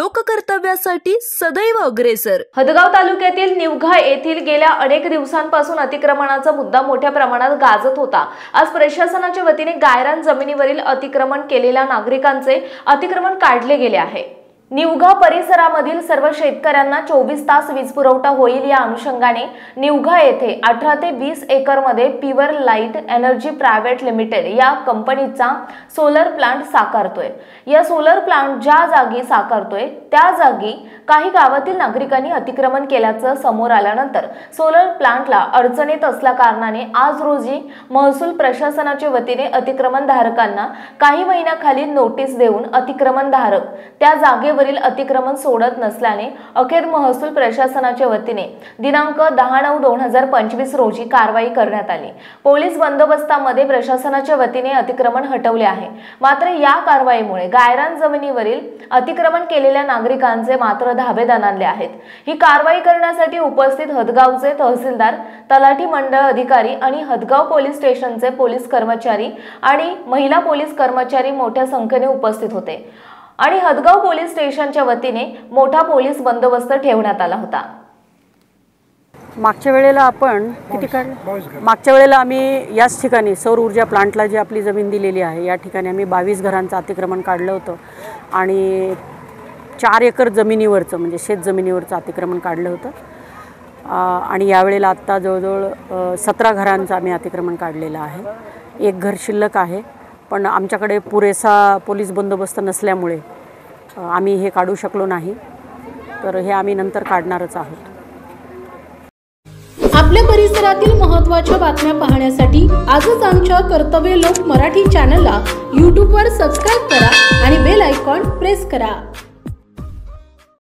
लोककर्तव्यासाठी सदैव अग्रेसर। हदगाव तालुक्यातील निवघा येथील गेल्या अनेक दिवसांपासून अतिक्रमणाचा मुद्दा मोठ्या प्रमाणात गाजत होता। आज प्रशासनाच्या वतीने गायरान जमिनीवरील अतिक्रमण केलेल्या नागरिकांचे अतिक्रमण काढले गेले आहे। निवघा परिसरामधील सर्व शेतकऱ्यांना 24 तास वीज पुरवठा होईल या अनुषंगाने निवघा येथे 18 ते 20 एकर मध्ये pure light energy private limited या कंपनीचा सोलर प्लांट साकारतोय। या सोलर प्लांट ज्या जागी साकारतोय त्या जागी काही गावातील नागरिकांनी अतिक्रमण केल्याचं समोर आल्यानंतर सोलर प्लांटला अडचण येत असल्या कारणाने आज रोजी महसूल प्रशासनाच्या वतीने अतिक्रमण धारकांना काही महिन्याखाली नोटीस देऊन अतिक्रमण धारक त्या जागेवरील अतिक्रमण सोडत नसल्याने अखेर महसूल प्रशासनाच्या वतीने दिनांक 10/9/2025 रोजी कारवाई करण्यात आली। पोलीस बंदोबस्तामध्ये प्रशासनाच्या वतीने अतिक्रमण हटवले आहे। मात्र या कारवाईमुळे गायरान जमिनीवरील अतिक्रमण केलेल्या नागरिकांचे मात्र धाबे दणाणले आहेत। ही कारवाई करण्यासाठी उपस्थित हदगावचे तहसीलदार, तलाठी मंडळ अधिकारी आणि हदगाव पोलीस स्टेशनचे पोलीस कर्मचारी आणि महिला पोलीस कर्मचारी मोठ्या संख्येने उपस्थित होते आणि हदगाव पोलीस स्टेशनच्या वतीने मोठा पोलीस बंदोबस्त ठेवण्यात आला होता। मागच्या वेळेला आपण मागच्या वेळेला आम्ही याच ठिकाणी सौर ऊर्जा प्लांटला जी आपली जमीन दिलेली आहे या ठिकाणी आम्ही 22 घरांचं अतिक्रमण काढलं होतं आणि 4 एकर जमिनीवरचं म्हणजे शेत जमिनीवरचं अतिक्रमण काढलं होतं आणि यावेळेला आत्ता जवळजवळ 17 घरांचं आम्ही अतिक्रमण काढलेलं आहे। एक घर शिल्लक आहे, पण आमच्याकडे पुरेसा पोलीस बंदोबस्त नसल्यामुळे आम्ही हे काढू शकलो नाही, तर हे आम्ही नंतर काढणारच आहोत। आपल्या परिसरातील महत्त्वाच्या बातम्या पाहण्यासाठी आजच आमच्या कर्तव्य लोक मराठी चॅनलला YouTube वर सबस्क्राइब करा आणि बेल आयकॉन प्रेस करा।